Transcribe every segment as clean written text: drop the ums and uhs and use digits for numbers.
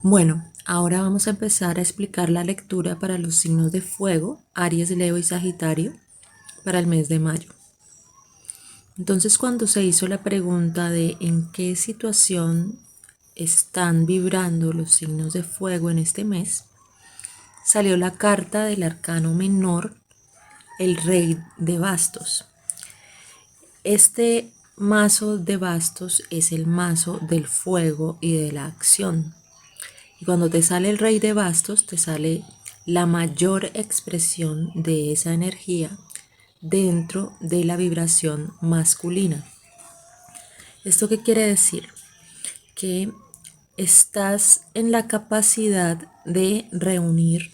Bueno, ahora vamos a empezar a explicar la lectura para los signos de fuego, Aries, Leo y Sagitario, para el mes de mayo. Entonces, cuando se hizo la pregunta de en qué situación están vibrando los signos de fuego en este mes, salió la carta del arcano menor, el rey de bastos. Este mazo de bastos es el mazo del fuego y de la acción. Y cuando te sale el rey de bastos, te sale la mayor expresión de esa energía dentro de la vibración masculina. ¿Esto qué quiere decir? Que estás en la capacidad de reunir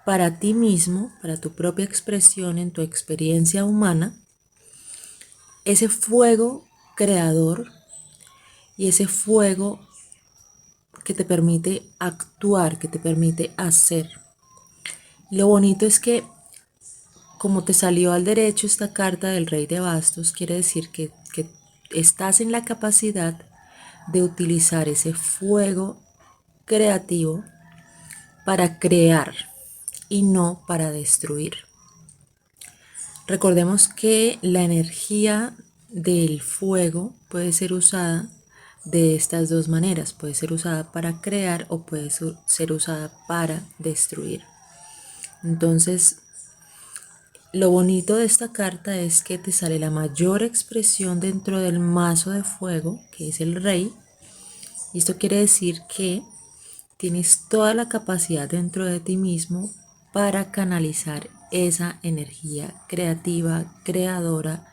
para ti mismo, para tu propia expresión en tu experiencia humana, ese fuego creador y ese fuego que te permite actuar, que te permite hacer. Lo bonito es que como te salió al derecho esta carta del rey de bastos, quiere decir que estás en la capacidad de utilizar ese fuego creativo para crear y no para destruir. Recordemos que la energía del fuego puede ser usada de estas dos maneras. Puede ser usada para crear o puede ser usada para destruir. Entonces, lo bonito de esta carta es que te sale la mayor expresión dentro del mazo de fuego, que es el rey. Y esto quiere decir que tienes toda la capacidad dentro de ti mismo para canalizar esa energía creativa, creadora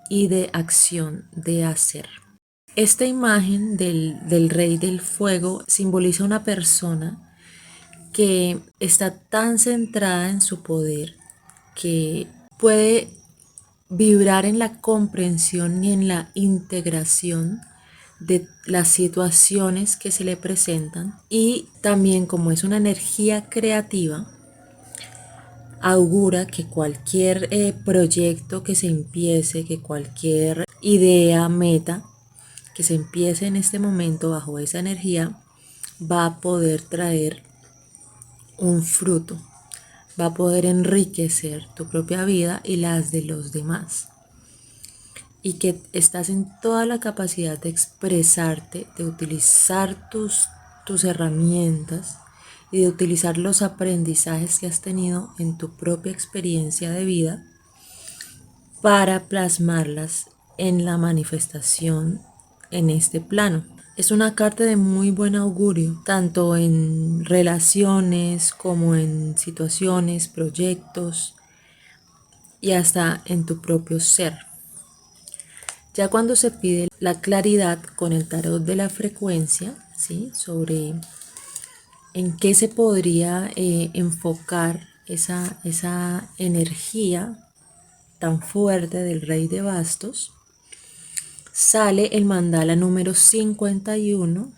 y de acción, de hacer. Esta imagen del rey del fuego simboliza una persona que está tan centrada en su poder que puede vibrar en la comprensión y en la integración de las situaciones que se le presentan, y también, como es una energía creativa, augura que cualquier proyecto que se empiece, que cualquier idea, meta que se empiece en este momento bajo esa energía va a poder traer un fruto, va a poder enriquecer tu propia vida y las de los demás. Y que estás en toda la capacidad de expresarte, de utilizar tus herramientas y de utilizar los aprendizajes que has tenido en tu propia experiencia de vida para plasmarlas en la manifestación en este plano. Es una carta de muy buen augurio, tanto en relaciones como en situaciones, proyectos y hasta en tu propio ser. Ya cuando se pide la claridad con el tarot de la frecuencia, ¿sí?, sobre en qué se podría enfocar esa energía tan fuerte del rey de bastos, sale el mandala número 51,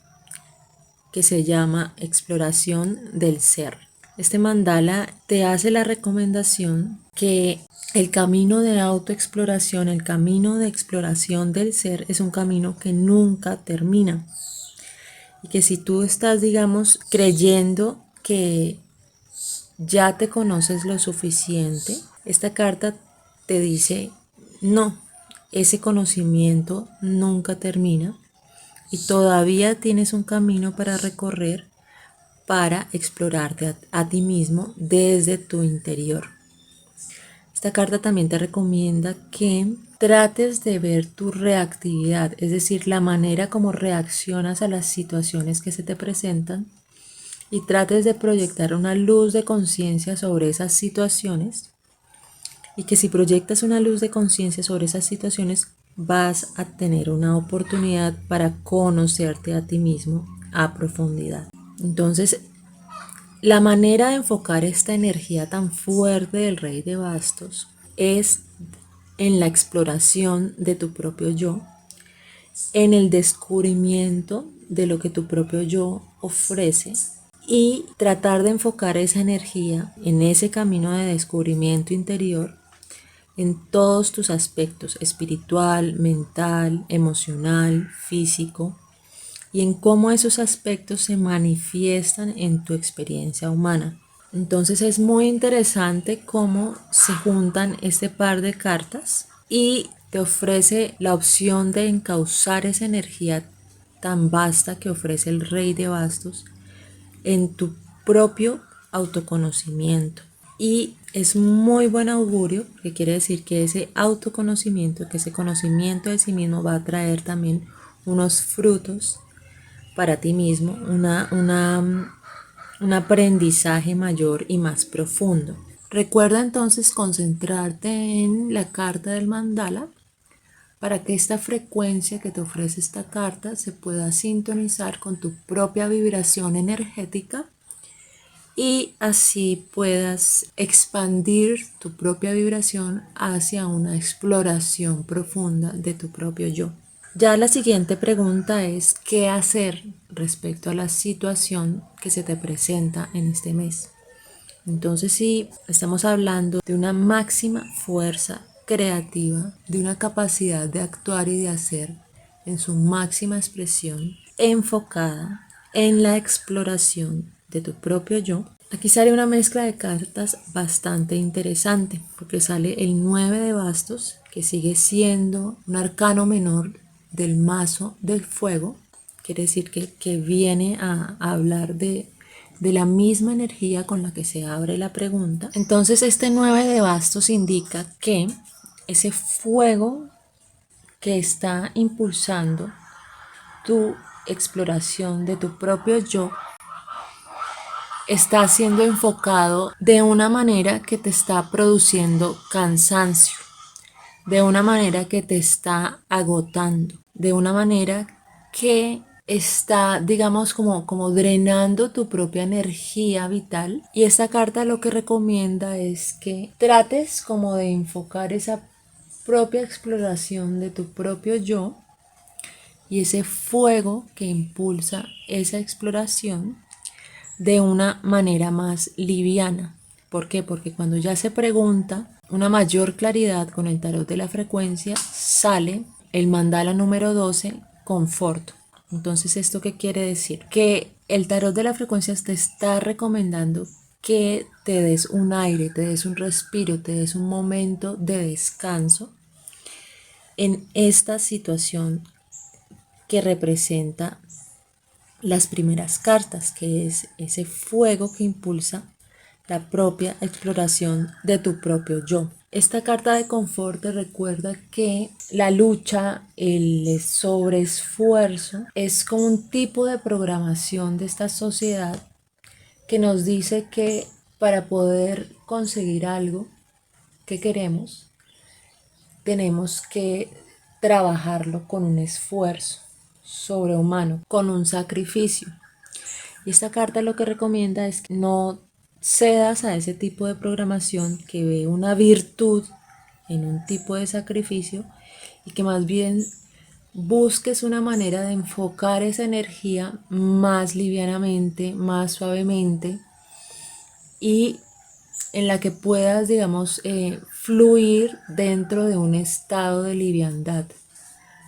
que se llama Exploración del Ser. Este mandala te hace la recomendación que el camino de autoexploración, el camino de exploración del ser, es un camino que nunca termina. Y que si tú estás, digamos, creyendo que ya te conoces lo suficiente, esta carta te dice, no, ese conocimiento nunca termina y todavía tienes un camino para recorrer para explorarte a ti mismo desde tu interior. Esta carta también te recomienda que trates de ver tu reactividad, es decir, la manera como reaccionas a las situaciones que se te presentan, y trates de proyectar una luz de conciencia sobre esas situaciones, y que si proyectas una luz de conciencia sobre esas situaciones vas a tener una oportunidad para conocerte a ti mismo a profundidad. Entonces, la manera de enfocar esta energía tan fuerte del rey de bastos es en la exploración de tu propio yo, en el descubrimiento de lo que tu propio yo ofrece, y tratar de enfocar esa energía en ese camino de descubrimiento interior en todos tus aspectos: espiritual, mental, emocional, físico, y en cómo esos aspectos se manifiestan en tu experiencia humana. Entonces es muy interesante cómo se juntan este par de cartas y te ofrece la opción de encauzar esa energía tan vasta que ofrece el Rey de Bastos en tu propio autoconocimiento. Y es muy buen augurio, que quiere decir que ese autoconocimiento, que ese conocimiento de sí mismo va a traer también unos frutos para ti mismo, un aprendizaje mayor y más profundo. Recuerda entonces concentrarte en la carta del mandala para que esta frecuencia que te ofrece esta carta se pueda sintonizar con tu propia vibración energética y así puedas expandir tu propia vibración hacia una exploración profunda de tu propio yo. Ya la siguiente pregunta es ¿qué hacer respecto a la situación que se te presenta en este mes? Entonces, si estamos hablando de una máxima fuerza creativa, de una capacidad de actuar y de hacer en su máxima expresión, enfocada en la exploración de tu propio yo, aquí sale una mezcla de cartas bastante interesante, porque sale el 9 de bastos, que sigue siendo un arcano menor del mazo del fuego, quiere decir que viene a hablar de la misma energía con la que se abre la pregunta. Entonces este 9 de bastos indica que ese fuego que está impulsando tu exploración de tu propio yo está siendo enfocado de una manera que te está produciendo cansancio, de una manera que te está agotando, de una manera que está, digamos, como drenando tu propia energía vital. Y esta carta lo que recomienda es que trates como de enfocar esa propia exploración de tu propio yo y ese fuego que impulsa esa exploración de una manera más liviana. ¿Por qué? Porque cuando ya se pregunta una mayor claridad con el tarot de la frecuencia, sale el mandala número 12, confort. Entonces, ¿esto qué quiere decir? Que el tarot de la frecuencia te está recomendando que te des un aire, te des un respiro, te des un momento de descanso en esta situación que representa las primeras cartas, que es ese fuego que impulsa la propia exploración de tu propio yo. Esta carta de confort te recuerda que la lucha, el sobreesfuerzo, es como un tipo de programación de esta sociedad que nos dice que para poder conseguir algo que queremos, tenemos que trabajarlo con un esfuerzo sobrehumano, con un sacrificio. Y esta carta lo que recomienda es que no cedas a ese tipo de programación que ve una virtud en un tipo de sacrificio y que más bien busques una manera de enfocar esa energía más livianamente, más suavemente y en la que puedas, digamos, fluir dentro de un estado de liviandad,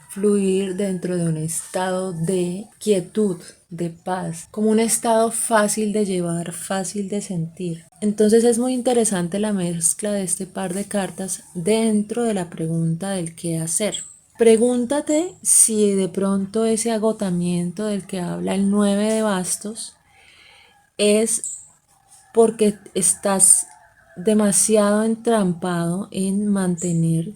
fluir dentro de un estado de quietud, de paz, como un estado fácil de llevar, fácil de sentir. Entonces es muy interesante la mezcla de este par de cartas dentro de la pregunta del qué hacer. Pregúntate si de pronto ese agotamiento del que habla el 9 de bastos es porque estás demasiado entrampado en mantener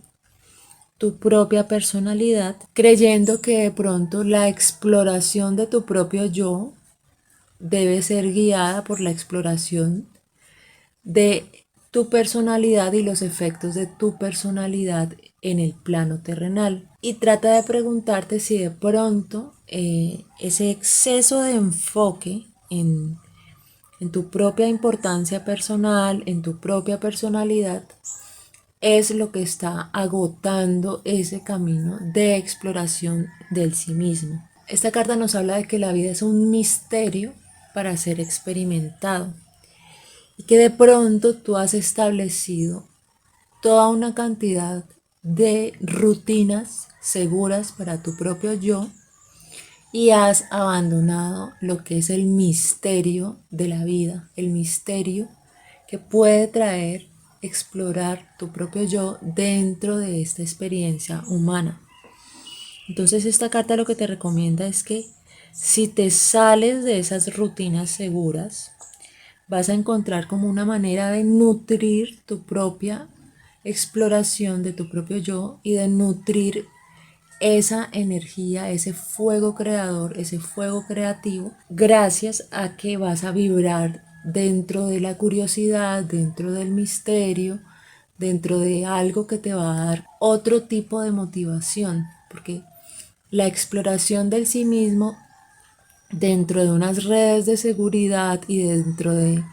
tu propia personalidad, creyendo que de pronto la exploración de tu propio yo debe ser guiada por la exploración de tu personalidad y los efectos de tu personalidad en el plano terrenal. Y trata de preguntarte si de pronto ese exceso de enfoque en tu propia importancia personal, en tu propia personalidad, es lo que está agotando ese camino de exploración del sí mismo. Esta carta nos habla de que la vida es un misterio para ser experimentado y que de pronto tú has establecido toda una cantidad de rutinas seguras para tu propio yo y has abandonado lo que es el misterio de la vida, el misterio que puede traer explorar tu propio yo dentro de esta experiencia humana. Entonces esta carta lo que te recomienda es que si te sales de esas rutinas seguras, vas a encontrar como una manera de nutrir tu propia exploración de tu propio yo y de nutrir esa energía, ese fuego creador, ese fuego creativo, gracias a que vas a vibrar dentro de la curiosidad, dentro del misterio, dentro de algo que te va a dar otro tipo de motivación, porque la exploración del sí mismo dentro de unas redes de seguridad y dentro de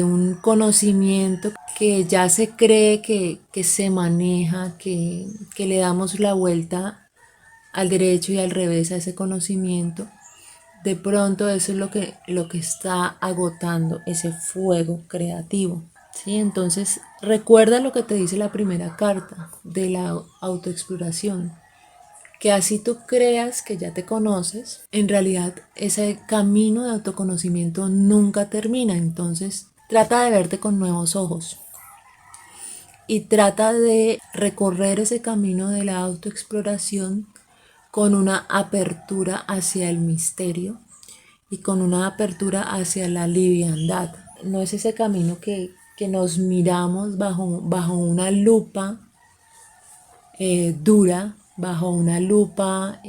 un conocimiento que ya se cree que se maneja, que le damos la vuelta al derecho y al revés a ese conocimiento, de pronto eso es lo que está agotando ese fuego creativo. ¿Sí? Entonces recuerda lo que te dice la primera carta de la autoexploración, que así tú creas que ya te conoces, en realidad ese camino de autoconocimiento nunca termina. Entonces trata de verte con nuevos ojos y trata de recorrer ese camino de la autoexploración con una apertura hacia el misterio y con una apertura hacia la liviandad. No es ese camino que nos miramos bajo una lupa dura, bajo una lupa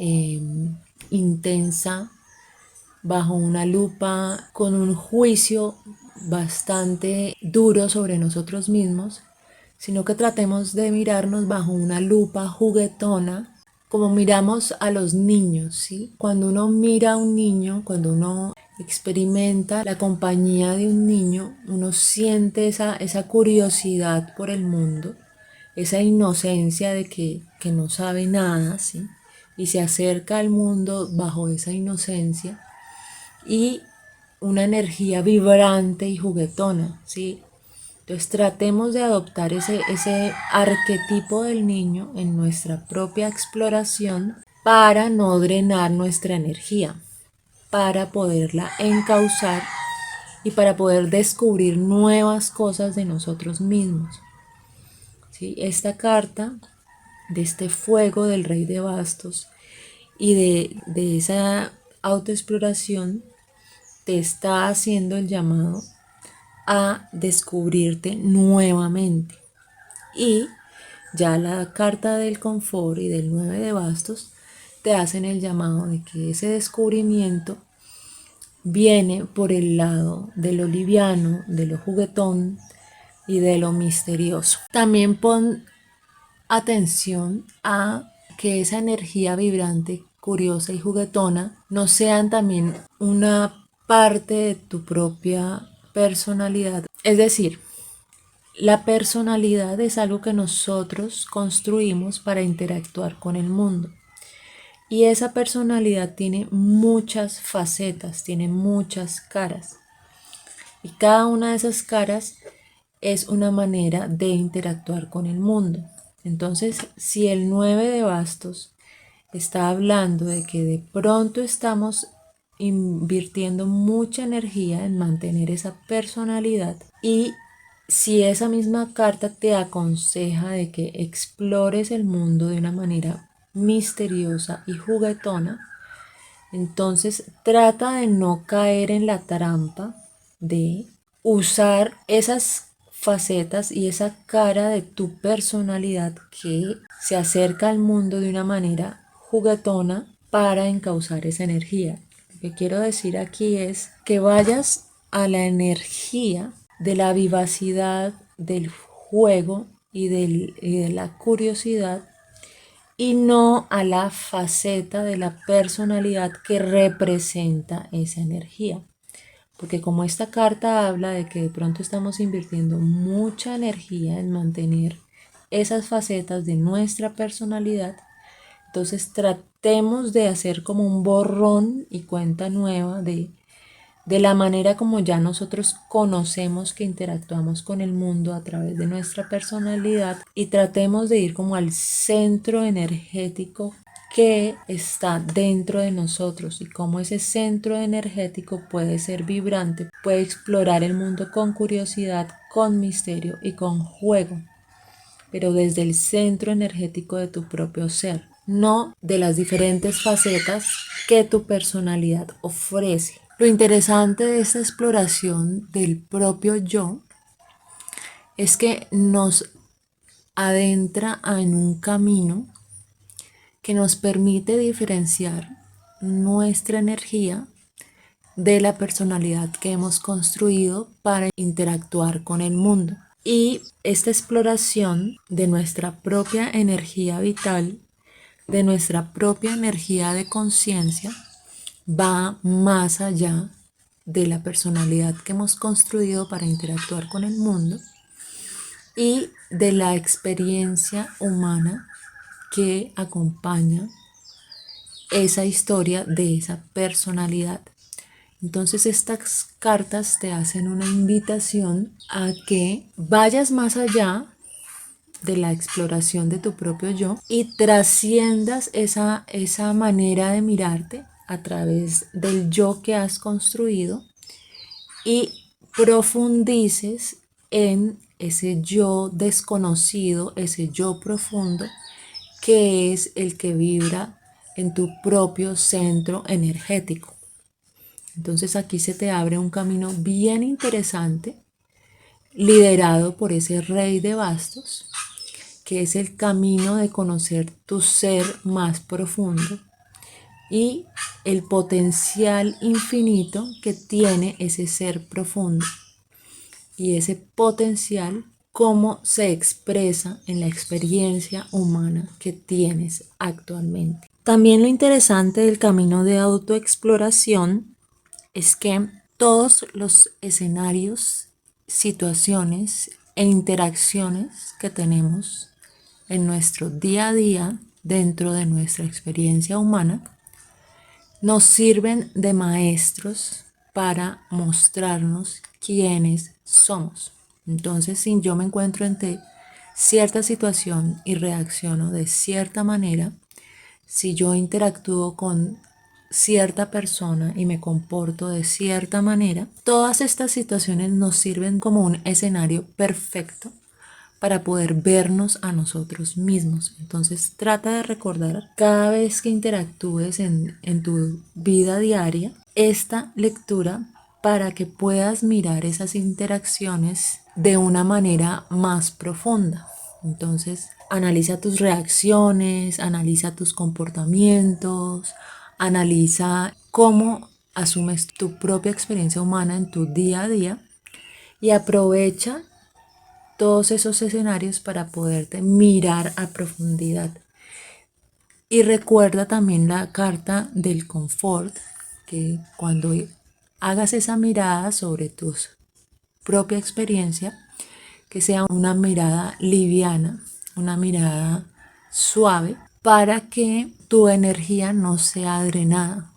intensa, bajo una lupa con un juicio bastante duro sobre nosotros mismos, sino que tratemos de mirarnos bajo una lupa juguetona, como miramos a los niños, ¿sí? Cuando uno mira a un niño, cuando uno experimenta la compañía de un niño, uno siente esa curiosidad por el mundo, esa inocencia de que no sabe nada, ¿sí? Y se acerca al mundo bajo esa inocencia y una energía vibrante y juguetona, ¿sí? Entonces tratemos de adoptar ese arquetipo del niño en nuestra propia exploración para no drenar nuestra energía, para poderla encauzar y para poder descubrir nuevas cosas de nosotros mismos. ¿Sí? Esta carta de este fuego del rey de bastos y de esa autoexploración te está haciendo el llamado a descubrirte nuevamente. Y ya la carta del confort y del 9 de bastos te hacen el llamado de que ese descubrimiento viene por el lado de lo liviano, de lo juguetón y de lo misterioso. También pon atención a que esa energía vibrante, curiosa y juguetona no sean también una parte de tu propia personalidad. Es decir, la personalidad es algo que nosotros construimos para interactuar con el mundo. Y esa personalidad tiene muchas facetas, tiene muchas caras. Y cada una de esas caras es una manera de interactuar con el mundo. Entonces, si el 9 de bastos está hablando de que de pronto estamos invirtiendo mucha energía en mantener esa personalidad, y si esa misma carta te aconseja de que explores el mundo de una manera misteriosa y juguetona, entonces trata de no caer en la trampa de usar esas facetas y esa cara de tu personalidad que se acerca al mundo de una manera juguetona para encauzar esa energía. Lo que quiero decir aquí es que vayas a la energía de la vivacidad, del juego y de la curiosidad, y no a la faceta de la personalidad que representa esa energía. Porque como esta carta habla de que de pronto estamos invirtiendo mucha energía en mantener esas facetas de nuestra personalidad, entonces tratemos de hacer como un borrón y cuenta nueva de la manera como ya nosotros conocemos que interactuamos con el mundo a través de nuestra personalidad, y tratemos de ir como al centro energético que está dentro de nosotros y cómo ese centro energético puede ser vibrante, puede explorar el mundo con curiosidad, con misterio y con juego, pero desde el centro energético de tu propio ser, no de las diferentes facetas que tu personalidad ofrece. Lo interesante de esta exploración del propio yo es que nos adentra en un camino que nos permite diferenciar nuestra energía de la personalidad que hemos construido para interactuar con el mundo. Y esta exploración de nuestra propia energía vital, de nuestra propia energía de conciencia, va más allá de la personalidad que hemos construido para interactuar con el mundo y de la experiencia humana que acompaña esa historia de esa personalidad. Entonces estas cartas te hacen una invitación a que vayas más allá de la exploración de tu propio yo y trasciendas esa manera de mirarte a través del yo que has construido y profundices en ese yo desconocido, ese yo profundo, que es el que vibra en tu propio centro energético. Entonces aquí se te abre un camino bien interesante, liderado por ese rey de bastos, que es el camino de conocer tu ser más profundo y el potencial infinito que tiene ese ser profundo. Y ese potencial, cómo se expresa en la experiencia humana que tienes actualmente. También lo interesante del camino de autoexploración es que todos los escenarios, situaciones e interacciones que tenemos en nuestro día a día dentro de nuestra experiencia humana nos sirven de maestros para mostrarnos quiénes somos. Entonces, si yo me encuentro ante cierta situación y reacciono de cierta manera, si yo interactúo con cierta persona y me comporto de cierta manera, todas estas situaciones nos sirven como un escenario perfecto para poder vernos a nosotros mismos. Entonces trata de recordar cada vez que interactúes en tu vida diaria esta lectura para que puedas mirar esas interacciones de una manera más profunda. Entonces analiza tus reacciones, analiza tus comportamientos, analiza cómo asumes tu propia experiencia humana en tu día a día y aprovecha todos esos escenarios para poderte mirar a profundidad. Y recuerda también la carta del confort, que cuando hagas esa mirada sobre tu propia experiencia, que sea una mirada liviana, una mirada suave, para que tu energía no sea drenada,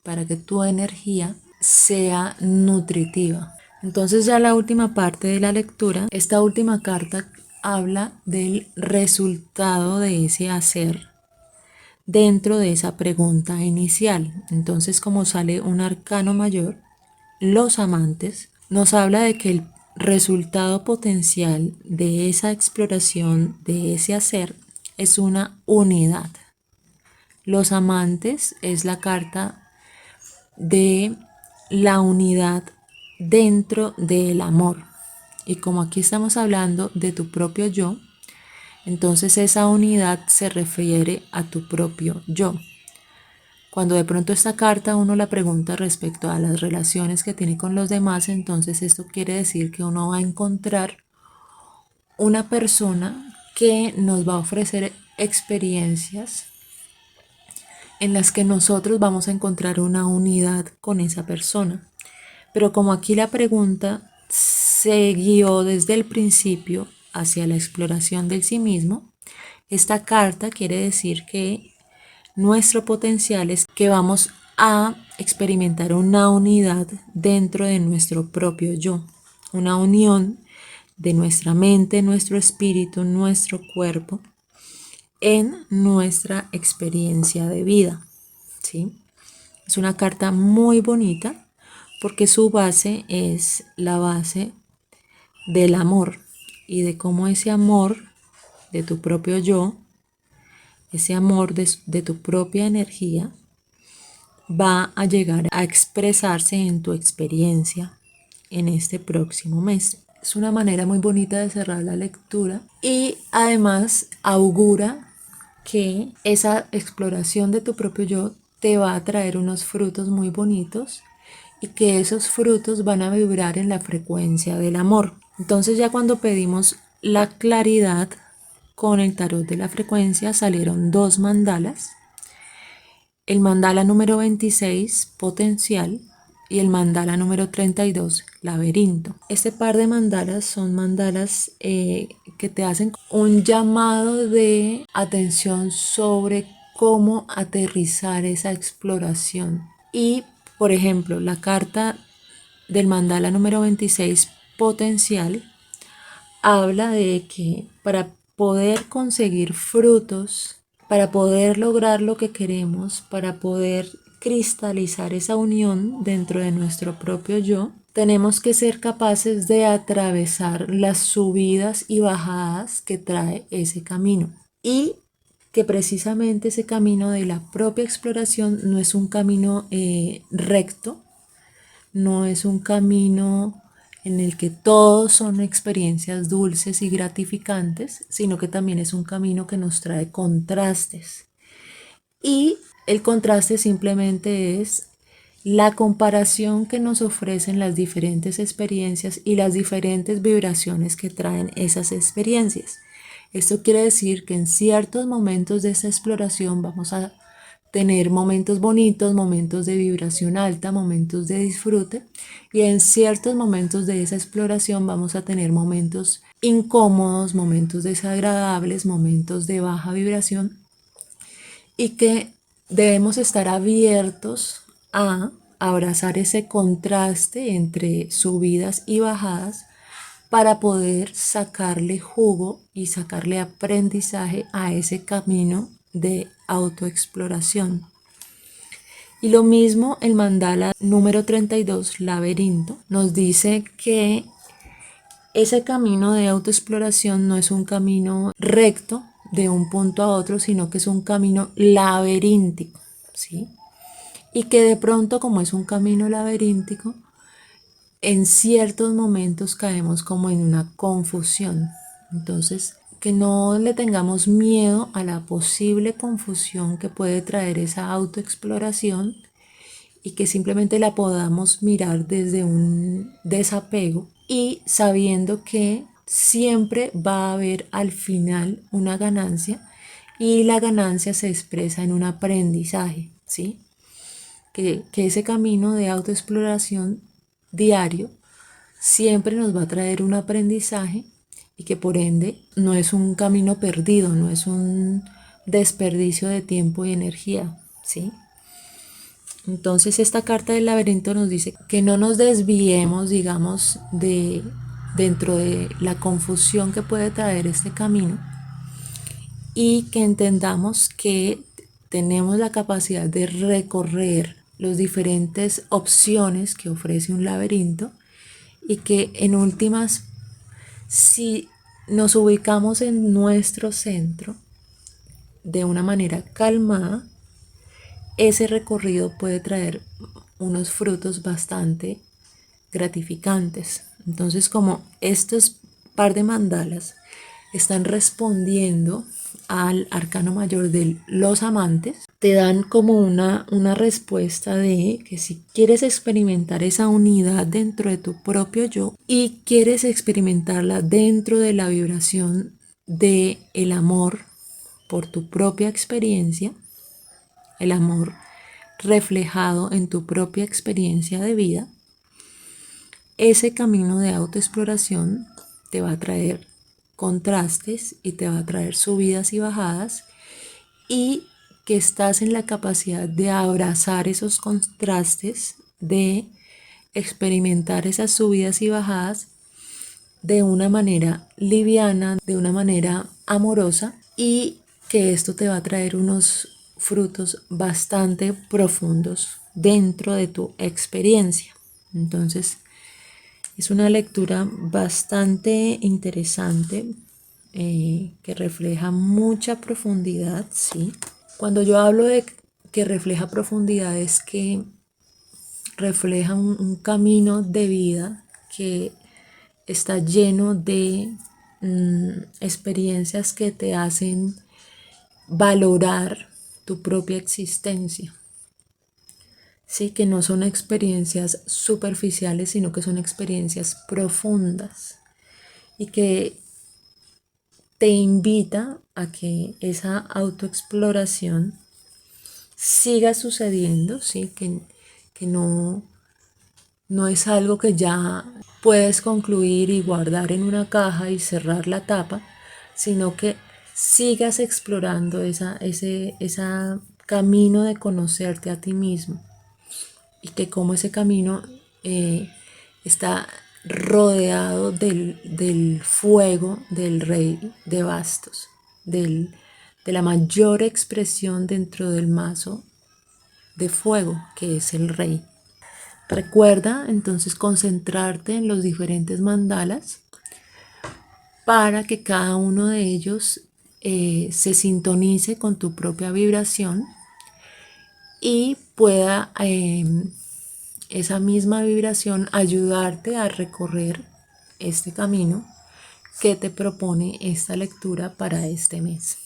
para que tu energía sea nutritiva. Entonces ya la última parte de la lectura, esta última carta habla del resultado de ese hacer dentro de esa pregunta inicial. Entonces, como sale un arcano mayor, los amantes, nos habla de que el resultado potencial de esa exploración, de ese hacer, es una unidad. Los amantes es la carta de la unidad dentro del amor. Y como aquí estamos hablando de tu propio yo, entonces esa unidad se refiere a tu propio yo. Cuando de pronto esta carta uno la pregunta respecto a las relaciones que tiene con los demás, entonces esto quiere decir que uno va a encontrar una persona que nos va a ofrecer experiencias en las que nosotros vamos a encontrar una unidad con esa persona. Pero como aquí la pregunta se guió desde el principio hacia la exploración del sí mismo, esta carta quiere decir que nuestro potencial es que vamos a experimentar una unidad dentro de nuestro propio yo, una unión de nuestra mente, nuestro espíritu, nuestro cuerpo, en nuestra experiencia de vida, ¿sí? Es una carta muy bonita porque su base es la base del amor y de cómo ese amor de tu propio yo, ese amor de tu propia energía, va a llegar a expresarse en tu experiencia en este próximo mes. Es una manera muy bonita de cerrar la lectura y además augura que esa exploración de tu propio yo te va a traer unos frutos muy bonitos y que esos frutos van a vibrar en la frecuencia del amor. Entonces ya cuando pedimos la claridad con el tarot de la frecuencia salieron dos mandalas. El mandala número 26, potencial, y el mandala número 32, laberinto. Este par de mandalas son mandalas que te hacen un llamado de atención sobre cómo aterrizar esa exploración. Y, por ejemplo, la carta del mandala número 26, potencial, habla de que para poder conseguir frutos, para poder lograr lo que queremos, para poder cristalizar esa unión dentro de nuestro propio yo, tenemos que ser capaces de atravesar las subidas y bajadas que trae ese camino. Y que precisamente ese camino de la propia exploración no es un camino recto, no es un camino en el que todos son experiencias dulces y gratificantes, sino que también es un camino que nos trae contrastes. Y el contraste simplemente es la comparación que nos ofrecen las diferentes experiencias y las diferentes vibraciones que traen esas experiencias. Esto quiere decir que en ciertos momentos de esa exploración vamos a tener momentos bonitos, momentos de vibración alta, momentos de disfrute, y en ciertos momentos de esa exploración vamos a tener momentos incómodos, momentos desagradables, momentos de baja vibración, y que debemos estar abiertos a abrazar ese contraste entre subidas y bajadas para poder sacarle jugo y sacarle aprendizaje a ese camino de autoexploración. Y lo mismo el mandala número 32, laberinto, nos dice que ese camino de autoexploración no es un camino recto de un punto a otro, sino que es un camino laberíntico, ¿sí? Y que de pronto, como es un camino laberíntico, en ciertos momentos caemos como en una confusión. Entonces, que no le tengamos miedo a la posible confusión que puede traer esa autoexploración y que simplemente la podamos mirar desde un desapego y sabiendo que siempre va a haber al final una ganancia y la ganancia se expresa en un aprendizaje, ¿sí? Que ese camino de autoexploración diario siempre nos va a traer un aprendizaje y que por ende no es un camino perdido, no es un desperdicio de tiempo y energía, ¿sí? Entonces esta carta del laberinto nos dice que no nos desviemos, digamos, dentro de la confusión que puede traer este camino y que entendamos que tenemos la capacidad de recorrer las diferentes opciones que ofrece un laberinto y que en últimas, si nos ubicamos en nuestro centro de una manera calmada, ese recorrido puede traer unos frutos bastante gratificantes. Entonces, como estos par de mandalas están respondiendo al arcano mayor de los amantes, te dan como una respuesta de que si quieres experimentar esa unidad dentro de tu propio yo y quieres experimentarla dentro de la vibración de el amor por tu propia experiencia, el amor reflejado en tu propia experiencia de vida, ese camino de autoexploración te va a traer contrastes y te va a traer subidas y bajadas y que estás en la capacidad de abrazar esos contrastes, de experimentar esas subidas y bajadas de una manera liviana, de una manera amorosa y que esto te va a traer unos frutos bastante profundos dentro de tu experiencia. Entonces, es una lectura bastante interesante que refleja mucha profundidad, ¿sí? Cuando yo hablo de que refleja profundidad es que refleja un camino de vida que está lleno de experiencias que te hacen valorar tu propia existencia. Sí, que no son experiencias superficiales, sino que son experiencias profundas y que te invita a que esa autoexploración siga sucediendo, ¿sí? Que no es algo que ya puedes concluir y guardar en una caja y cerrar la tapa, sino que sigas explorando ese camino de conocerte a ti mismo y que como ese camino está rodeado del fuego del rey de bastos, de la mayor expresión dentro del mazo de fuego que es el rey. Recuerda entonces concentrarte en los diferentes mandalas para que cada uno de ellos se sintonice con tu propia vibración y pueda esa misma vibración ayudarte a recorrer este camino que te propone esta lectura para este mes.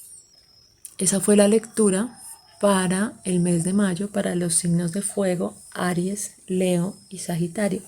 Esa fue la lectura para el mes de mayo para los signos de fuego, Aries, Leo y Sagitario.